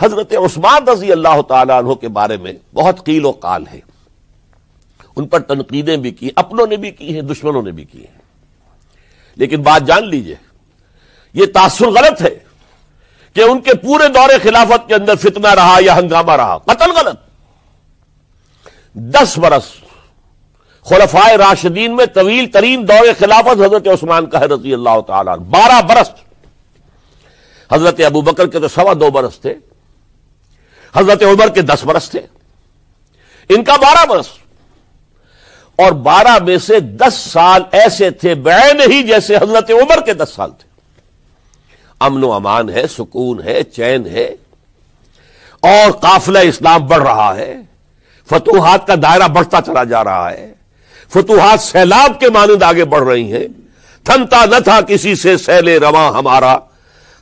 حضرت عثمان رضی اللہ تعالیٰ عنہ کے بارے میں بہت قیل و قال ہے، ان پر تنقیدیں بھی کی، اپنوں نے بھی کی ہیں، دشمنوں نے بھی کی ہیں، لیکن بات جان لیجئے یہ تاثر غلط ہے کہ ان کے پورے دور خلافت کے اندر فتنہ رہا یا ہنگامہ رہا، قتل غلط۔ 10 برس خلفائے راشدین میں طویل ترین دور خلافت حضرت عثمان کا ہے رضی اللہ تعالیٰ عنہ، 12 برس۔ حضرت ابو بکر کے تو 2.25 برس تھے، حضرت عمر کے 10 برس تھے، ان کا 12 برس، اور 12 میں سے 10 سال ایسے تھے بعین ہی جیسے حضرت عمر کے 10 سال تھے۔ امن و امان ہے، سکون ہے، چین ہے، اور قافلہ اسلام بڑھ رہا ہے، فتوحات کا دائرہ بڑھتا چلا جا رہا ہے، فتوحات سیلاب کے مانند آگے بڑھ رہی ہیں۔ تھمتا نہ تھا کسی سے سیل رواں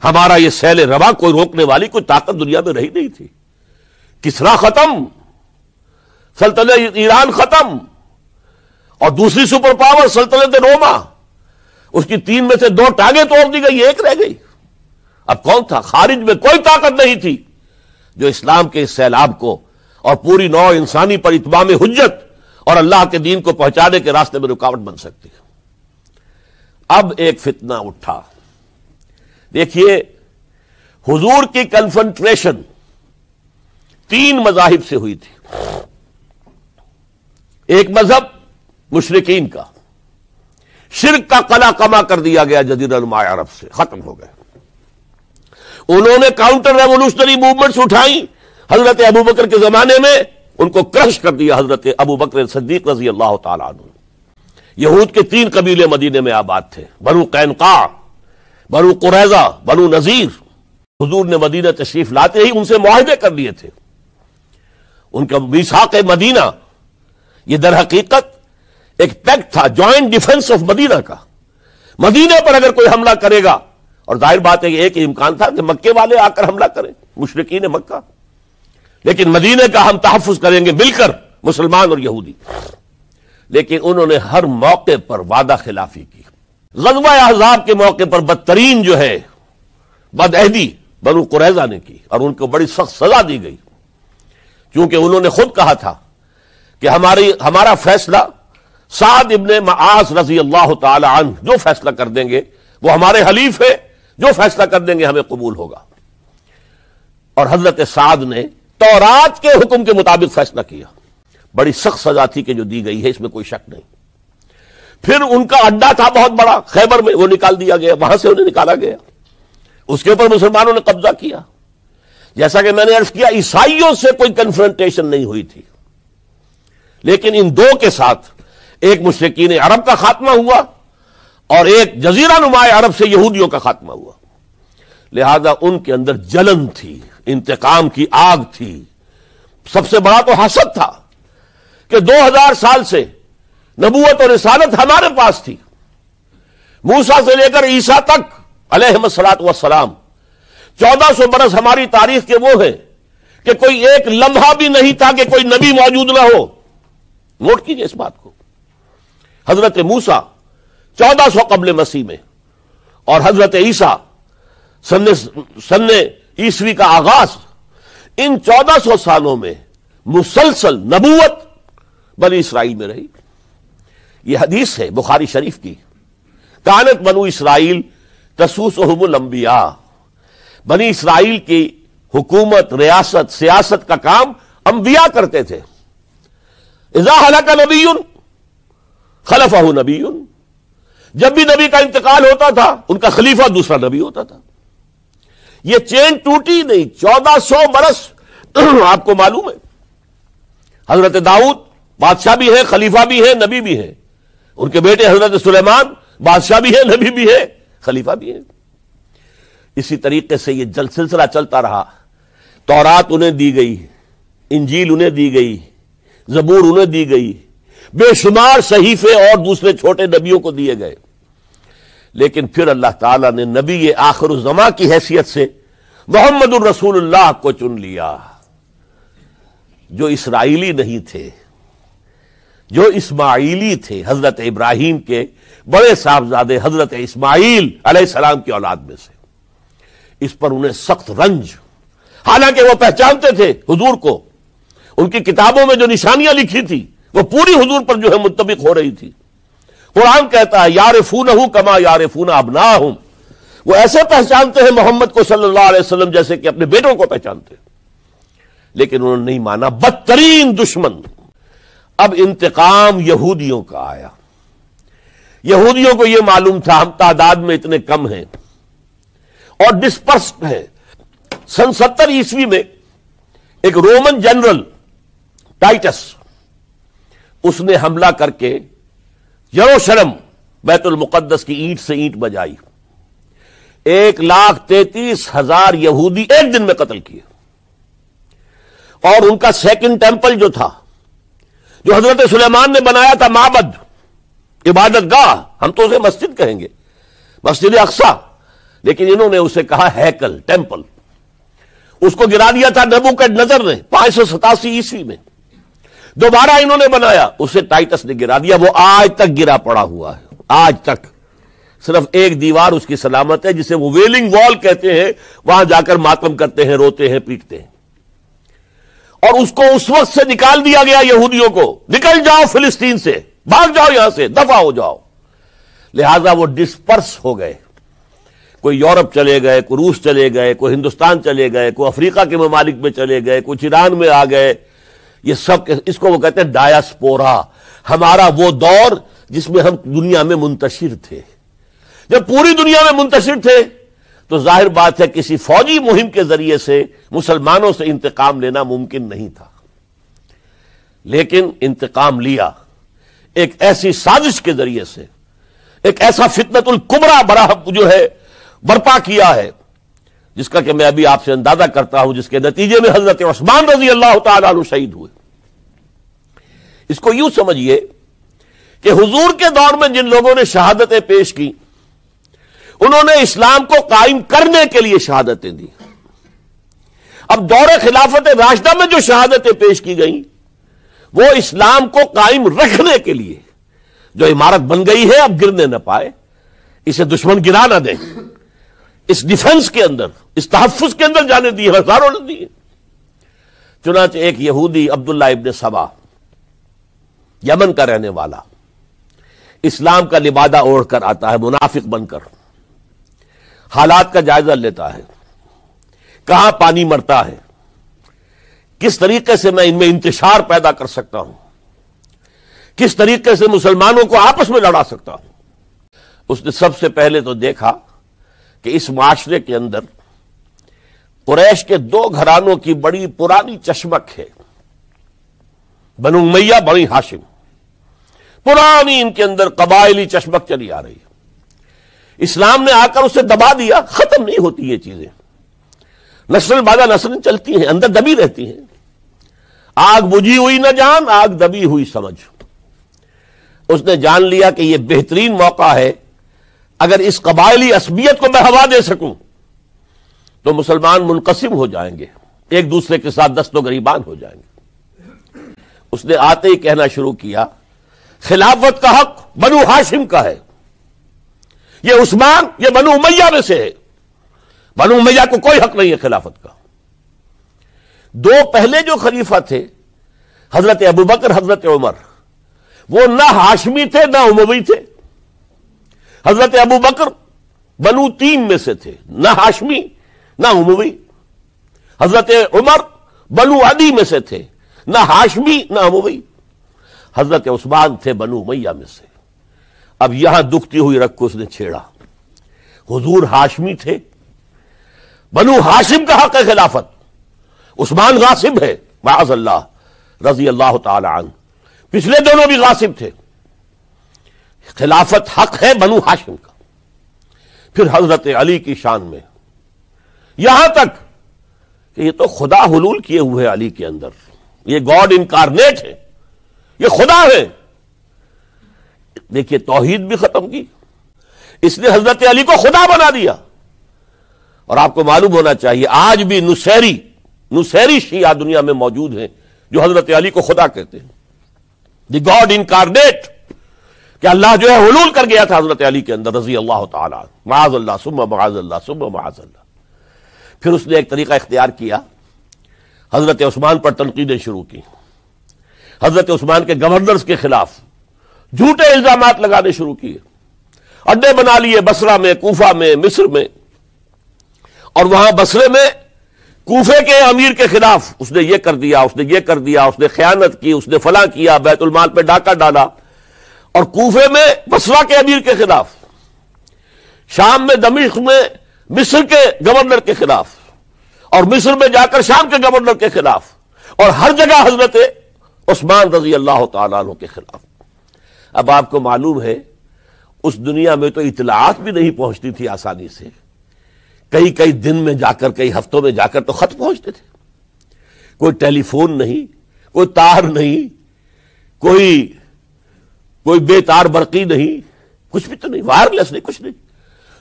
ہمارا یہ سیل رواں، کوئی روکنے والی کوئی طاقت دنیا میں رہی نہیں تھی۔ کسرا ختم، سلطنت ایران ختم، اور دوسری سپر پاور سلطنت روما، اس کی 3 میں سے 2 ٹانگیں توڑ دی گئی، 1 رہ گئی۔ اب کون تھا؟ خارج میں کوئی طاقت نہیں تھی جو اسلام کے اس سیلاب کو اور پوری نوع انسانی پر اتمام حجت اور اللہ کے دین کو پہنچانے کے راستے میں رکاوٹ بن سکتی ہے۔ اب ایک فتنہ اٹھا، دیکھیے حضور کی کنفنٹریشن 3 مذاہب سے ہوئی تھی۔ ایک مذہب مشرکین کا، شرک کا قلع کما کر دیا گیا جزیرہ نما عرب سے، ختم ہو گئے۔ انہوں نے کاؤنٹر ریولوشنری موومنٹس اٹھائیں حضرت ابو بکر کے زمانے میں، ان کو کرش کر دیا حضرت ابو بکر صدیق رضی اللہ تعالیٰ عنہ۔ یہود کے 3 قبیلے مدینے میں آباد تھے، بنو قینقاع، بنو قریظہ، بنو نذیر۔ حضور نے مدینہ تشریف لاتے ہی ان سے معاہدے کر لیے تھے۔ ان کا میثاق مدینہ یہ در حقیقت ایک پیکٹ تھا، جوائنٹ ڈیفنس آف مدینہ کا۔ مدینہ پر اگر کوئی حملہ کرے گا، اور ظاہر بات ہے کہ ایک امکان تھا کہ مکے والے آ کر حملہ کریں، مشرکین مکہ، لیکن مدینہ کا ہم تحفظ کریں گے مل کر، مسلمان اور یہودی۔ لیکن انہوں نے ہر موقع پر وعدہ خلافی کی۔ غزوہ احزاب کے موقع پر بدترین جو ہے بدعہدی بنو قریظہ نے کی، اور ان کو بڑی سخت سزا دی گئی، کیونکہ انہوں نے خود کہا تھا کہ ہمارا فیصلہ سعد ابن معاذ رضی اللہ تعالی عنہ جو فیصلہ کر دیں گے وہ ہمارے حلیف ہے، جو فیصلہ کر دیں گے ہمیں قبول ہوگا۔ اور حضرت سعد نے تورات کے حکم کے مطابق فیصلہ کیا۔ بڑی سخت سزا تھی کہ جو دی گئی ہے، اس میں کوئی شک نہیں۔ پھر ان کا اڈا تھا بہت بڑا خیبر میں، وہ نکال دیا گیا، وہاں سے انہیں نکالا گیا، اس کے اوپر مسلمانوں نے قبضہ کیا۔ جیسا کہ میں نے عرض کیا، عیسائیوں سے کوئی کنفرنٹیشن نہیں ہوئی تھی، لیکن ان 2 کے ساتھ ایک مشرکین عرب کا خاتمہ ہوا اور ایک جزیرہ نما عرب سے یہودیوں کا خاتمہ ہوا۔ لہذا ان کے اندر جلن تھی، انتقام کی آگ تھی۔ سب سے بڑا تو حسد تھا کہ 2000 سال سے نبوت اور رسالت ہمارے پاس تھی، موسیٰ سے لے کر عیسیٰ تک علیہم الصلاۃ والسلام، 1400 برس ہماری تاریخ کے وہ ہیں کہ کوئی ایک لمحہ بھی نہیں تھا کہ کوئی نبی موجود نہ ہو۔ نوٹ کیجئے اس بات کو۔ حضرت موسیٰ 1400 قبل مسیح میں، اور حضرت عیسیٰ سن عیسوی کا آغاز، ان 1400 سالوں میں مسلسل نبوت بنی اسرائیل میں رہی۔ یہ حدیث ہے بخاری شریف کی، کانت بنو اسرائیل تسوسہم الانبیاء، بنی اسرائیل کی حکومت، ریاست، سیاست کا کام انبیاء کرتے تھے۔ اذا ہلک نبی خلفہ نبی، جب بھی نبی کا انتقال ہوتا تھا ان کا خلیفہ دوسرا نبی ہوتا تھا۔ یہ چین ٹوٹی نہیں، 1400 برس آپ کو معلوم ہے۔ حضرت داؤد بادشاہ بھی ہے، خلیفہ بھی ہے، نبی بھی ہے۔ ان کے بیٹے حضرت سلیمان بادشاہ بھی ہے، نبی بھی ہے، خلیفہ بھی ہے۔ اسی طریقے سے یہ سلسلہ چلتا رہا۔ تورات انہیں دی گئی، انجیل انہیں دی گئی، زبور انہیں دی گئی، بے شمار صحیفے اور دوسرے چھوٹے نبیوں کو دیے گئے۔ لیکن پھر اللہ تعالیٰ نے نبی آخر الزماں کی حیثیت سے محمد الرسول اللہ کو چن لیا، جو اسرائیلی نہیں تھے، جو اسماعیلی تھے، حضرت ابراہیم کے بڑے صاحبزادے حضرت اسماعیل علیہ السلام کی اولاد میں سے۔ اس پر انہیں سخت رنج، حالانکہ وہ پہچانتے تھے حضور کو، ان کی کتابوں میں جو نشانیاں لکھی تھی وہ پوری حضور پر جو ہے متفق ہو رہی تھی۔ قرآن کہتا ہے یعرفونہ کما یعرفون ابناءہم، وہ ایسے پہچانتے ہیں محمد کو صلی اللہ علیہ وسلم جیسے کہ اپنے بیٹوں کو پہچانتے ہیں، لیکن انہوں نے نہیں مانا، بدترین دشمن۔ اب انتقام یہودیوں کا آیا۔ یہودیوں کو یہ معلوم تھا ہم تعداد میں اتنے کم ہیں اور ڈسپرسڈ ہیں۔ سن 70 عیسوی میں ایک رومن جنرل ٹائٹس، اس نے حملہ کر کے یروشلم بیت المقدس کی اینٹ سے اینٹ بجائی، 1,33,000 یہودی ایک دن میں قتل کیے، اور ان کا سیکنڈ ٹیمپل جو تھا، جو حضرت سلیمان نے بنایا تھا، معبد، عبادت گاہ، ہم تو اسے مسجد کہیں گے، مسجد اقصی، لیکن انہوں نے اسے کہا ہیکل، ٹیمپل، اس کو گرا دیا تھا نبوکڈنضر نے 587 عیسوی میں۔ دوبارہ انہوں نے بنایا، اسے ٹائٹس نے گرا دیا، وہ آج تک گرا پڑا ہوا ہے، آج تک صرف ایک دیوار اس کی سلامت ہے جسے وہ ویلنگ وال کہتے ہیں، وہاں جا کر ماتم کرتے ہیں، روتے ہیں، پیٹتے ہیں۔ اور اس کو اس وقت سے نکال دیا گیا یہودیوں کو، نکل جاؤ فلسطین سے، بھاگ جاؤ یہاں سے، دفع ہو جاؤ۔ لہذا وہ ڈسپرس ہو گئے، کوئی یورپ چلے گئے، کوئی روس چلے گئے، کوئی ہندوستان چلے گئے، کوئی افریقہ کے ممالک میں چلے گئے، کچھ ایران میں آ گئے۔ یہ سب، اس کو وہ کہتے ہیں ڈایاسپورا، ہمارا وہ دور جس میں ہم دنیا میں منتشر تھے۔ جب پوری دنیا میں منتشر تھے تو ظاہر بات ہے کسی فوجی مہم کے ذریعے سے مسلمانوں سے انتقام لینا ممکن نہیں تھا، لیکن انتقام لیا ایک ایسی سازش کے ذریعے سے، ایک ایسا فتنۃ الکبریٰ جو ہے برپا کیا ہے، جس کا کہ میں ابھی آپ سے اندازہ کرتا ہوں، جس کے نتیجے میں حضرت عثمان رضی اللہ تعالیٰ عنہ شہید ہوئے۔ اس کو یوں سمجھیے کہ حضور کے دور میں جن لوگوں نے شہادتیں پیش کی، انہوں نے اسلام کو قائم کرنے کے لیے شہادتیں دی۔ اب دور خلافت راشدہ میں جو شہادتیں پیش کی گئیں وہ اسلام کو قائم رکھنے کے لیے، جو عمارت بن گئی ہے اب گرنے نہ پائے، اسے دشمن گرا نہ دے، اس ڈیفنس کے اندر، اس تحفظ کے اندر جانے دی، ہزاروں نے دی۔ چنانچہ ایک یہودی عبداللہ ابن سبا، یمن کا رہنے والا، اسلام کا لبادہ اوڑھ کر آتا ہے، منافق بن کر، حالات کا جائزہ لیتا ہے، کہاں پانی مرتا ہے، کس طریقے سے میں ان میں انتشار پیدا کر سکتا ہوں، کس طریقے سے مسلمانوں کو آپس میں لڑا سکتا ہوں۔ اس نے سب سے پہلے تو دیکھا کہ اس معاشرے کے اندر قریش کے 2 گھرانوں کی بڑی پرانی چشمک ہے، بنو امیہ، بنی ہاشم، پرانی ان کے اندر قبائلی چشمک چلی آ رہی ہے۔ اسلام نے آ کر اسے دبا دیا، ختم نہیں ہوتی یہ چیزیں، نسل بعد نسل چلتی ہیں، اندر دبی رہتی ہیں۔ آگ بجھی ہوئی نہ جان، آگ دبی ہوئی سمجھ۔ اس نے جان لیا کہ یہ بہترین موقع ہے، اگر اس قبائلی عصبیت کو میں ہوا دے سکوں تو مسلمان منقسم ہو جائیں گے، ایک دوسرے کے ساتھ دست و گریبان ہو جائیں گے۔ اس نے آتے ہی کہنا شروع کیا، خلافت کا حق بنو ہاشم کا ہے، یہ عثمان، یہ بنو امیہ میں سے ہے، بنو امیہ کو کوئی حق نہیں ہے خلافت کا۔ 2 پہلے جو خلیفہ تھے، حضرت ابوبکر، حضرت عمر، وہ نہ ہاشمی تھے نہ اموی تھے۔ حضرت ابوبکر بنو تیم میں سے تھے، نہ ہاشمی نہ اموی۔ حضرت عمر بنو عدی میں سے تھے، نہ ہاشمی نہ اموی۔ حضرت عثمان تھے بنو امیہ میں سے۔ اب یہاں دکھتی ہوئی رگ کو اس نے چھیڑا، حضور ہاشمی تھے، بنو ہاشم کا حق ہے خلافت، عثمان غاصب ہے، معاذ اللہ، رضی اللہ تعالی عنہ، پچھلے دونوں بھی غاصب تھے، خلافت حق ہے بنو ہاشم کا۔ پھر حضرت علی کی شان میں، یہاں تک کہ یہ تو خدا حلول کیے ہوئے علی کے اندر، یہ گاڈ انکارنیٹ ہے، یہ خدا ہے۔ دیکھیے توحید بھی ختم کی، اس نے حضرت علی کو خدا بنا دیا۔ اور آپ کو معلوم ہونا چاہیے آج بھی نصیری شیعہ دنیا میں موجود ہیں جو حضرت علی کو خدا کہتے ہیں، دی گاڈ انکارنیٹ، کہ اللہ جو ہے حلول کر گیا تھا حضرت علی کے اندر رضی اللہ تعالی، معاذ اللہ ثم معاذ اللہ ثم معاذ اللہ۔ پھر اس نے ایک طریقہ اختیار کیا حضرت عثمان پر تنقیدیں شروع کی، حضرت عثمان کے گورنرز کے خلاف جھوٹے الزامات لگانے شروع کیے، اڈے بنا لیے بصرہ میں، کوفہ میں، مصر میں، اور وہاں بصرے میں کوفے کے امیر کے خلاف اس نے یہ کر دیا، اس نے یہ کر دیا، اس نے خیانت کی، اس نے فلاں کیا، بیت المال پہ ڈاکہ ڈالا، اور کوفے میں بصرہ کے امیر کے خلاف، شام میں دمشق میں مصر کے گورنر کے خلاف، اور مصر میں جا کر شام کے گورنر کے خلاف، اور ہر جگہ حضرت عثمان رضی اللہ تعالیٰ عنہ کے خلاف۔ اب آپ کو معلوم ہے اس دنیا میں تو اطلاعات بھی نہیں پہنچتی تھی آسانی سے، کئی دن میں جا کر، کئی ہفتوں میں جا کر تو خط پہنچتے تھے، کوئی ٹیلی فون نہیں، کوئی تار نہیں، کوئی بے تار برقی نہیں، کچھ بھی تو نہیں، وائرلیس نہیں، کچھ نہیں،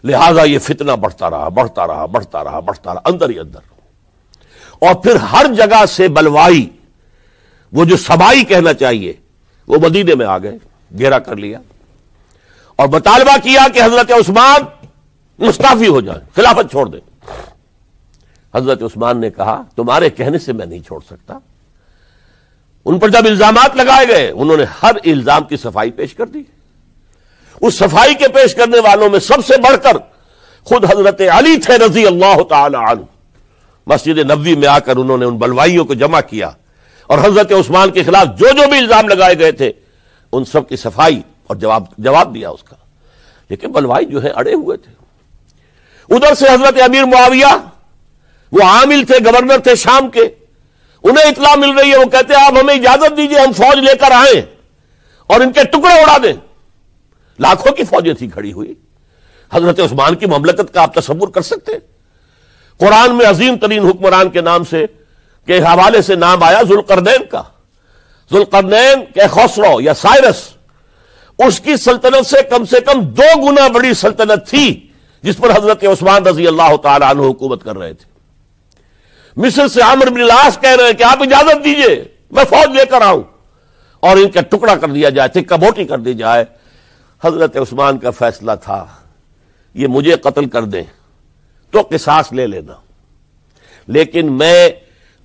لہذا یہ فتنہ بڑھتا رہا اندر ہی اندر، اور پھر ہر جگہ سے بلوائی، وہ جو سبائی کہنا چاہیے، وہ مدینے میں آ گئے، گھیرا کر لیا اور مطالبہ کیا کہ حضرت عثمان مستعفی ہو جائیں، خلافت چھوڑ دیں۔ حضرت عثمان نے کہا تمہارے کہنے سے میں نہیں چھوڑ سکتا۔ ان پر جب الزامات لگائے گئے انہوں نے ہر الزام کی صفائی پیش کر دی۔ اس صفائی کے پیش کرنے والوں میں سب سے بڑھ کر خود حضرت علی تھے رضی اللہ تعالی عنہ۔ مسجد نبوی میں آ کر انہوں نے ان بلوائیوں کو جمع کیا اور حضرت عثمان کے خلاف جو بھی الزام لگائے گئے تھے ان سب کی صفائی اور جواب دیا اس کا، لیکن بلوائی جو ہے اڑے ہوئے تھے۔ ادھر سے حضرت امیر معاویہ، وہ عامل تھے، گورنر تھے شام کے، انہیں اطلاع مل رہی ہے، وہ کہتے ہیں آپ ہمیں اجازت دیجئے ہم فوج لے کر آئیں اور ان کے ٹکڑے اڑا دیں۔ لاکھوں کی فوجیں تھی کھڑی ہوئی، حضرت عثمان کی مملکت کا آپ تصور کر سکتے ہیں؟ قرآن میں عظیم ترین حکمران کے نام سے کے حوالے سے نام آیا ذوالقرنین کا، ذوالقرنین کے خسرو یا سائرس، اس کی سلطنت سے کم 2 گنا بڑی سلطنت تھی جس پر حضرت عثمان رضی اللہ تعالی عنہ حکومت کر رہے تھے۔ مصر سے عمرو بن العاص کہہ رہے ہیں کہ آپ اجازت دیجئے میں فوج لے کر آؤں اور ان کا ٹکڑا کر دیا جائے، تکہ بوٹی کر دی جائے۔ حضرت عثمان کا فیصلہ تھا یہ مجھے قتل کر دیں تو قصاص لے لینا، لیکن میں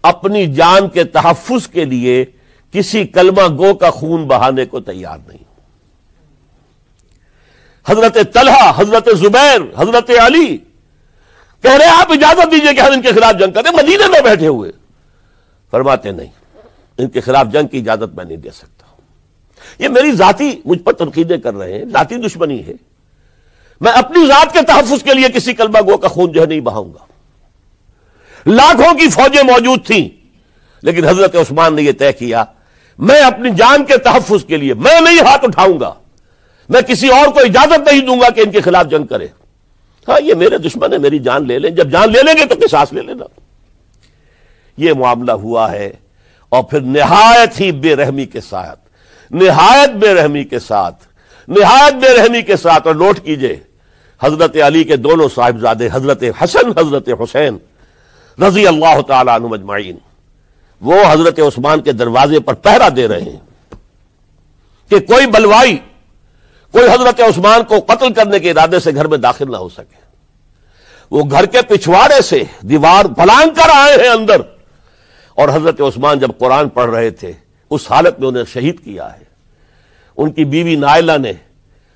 اپنی جان کے تحفظ کے لیے کسی کلمہ گو کا خون بہانے کو تیار نہیں۔ حضرت طلحہ، حضرت زبیر، حضرت علی کہہ رہے آپ اجازت دیجئے کہ ہم ان کے خلاف جنگ کریں، مدینے میں بیٹھے ہوئے، فرماتے نہیں، ان کے خلاف جنگ کی اجازت میں نہیں دے سکتا۔ یہ میری ذاتی مجھ پر تنقیدیں کر رہے ہیں، ذاتی دشمنی ہے، میں اپنی ذات کے تحفظ کے لیے کسی کلمہ گو کا خون جو ہے نہیں بہاؤں گا۔ لاکھوں کی فوجیں موجود تھیں لیکن حضرت عثمان نے یہ طے کیا میں اپنی جان کے تحفظ کے لیے میں نہیں ہاتھ اٹھاؤں گا، میں کسی اور کو اجازت نہیں دوں گا کہ ان کے خلاف جنگ کرے۔ ہاں یہ میرے دشمن ہے، میری جان لے لیں، جب جان لے لیں گے تو قصاص لے لینا۔ یہ معاملہ ہوا ہے، اور پھر نہایت ہی بے رحمی کے ساتھ، نہایت بے رحمی کے ساتھ، اور نوٹ کیجئے حضرت علی کے دونوں صاحبزادے حضرت حسن، حضرت حسین رضی اللہ تعالی عنہم اجمعین، وہ حضرت عثمان کے دروازے پر پہرا دے رہے ہیں کہ کوئی بلوائی، کوئی حضرت عثمان کو قتل کرنے کے ارادے سے گھر میں داخل نہ ہو سکے۔ وہ گھر کے پچھواڑے سے دیوار پلانگ کر آئے ہیں اندر، اور حضرت عثمان جب قرآن پڑھ رہے تھے اس حالت میں انہیں شہید کیا ہے۔ ان کی بیوی نائلہ نے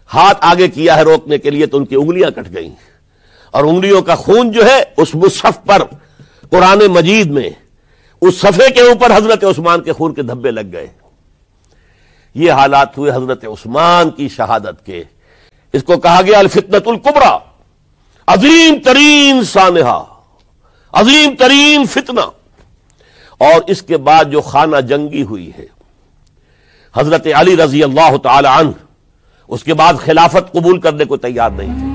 ہاتھ آگے کیا ہے روکنے کے لیے تو ان کی انگلیاں کٹ گئیں، اور انگلیوں کا خون جو ہے اس مصحف پر قرآن مجید میں اس صفحے کے اوپر حضرت عثمان کے خون کے دھبے لگ گئے۔ یہ حالات ہوئے حضرت عثمان کی شہادت کے۔ اس کو کہا گیا الفتنۃ الکبریٰ، عظیم ترین سانحہ، عظیم ترین فتنہ۔ اور اس کے بعد جو خانہ جنگی ہوئی ہے، حضرت علی رضی اللہ تعالی عنہ اس کے بعد خلافت قبول کرنے کو تیار نہیں تھے۔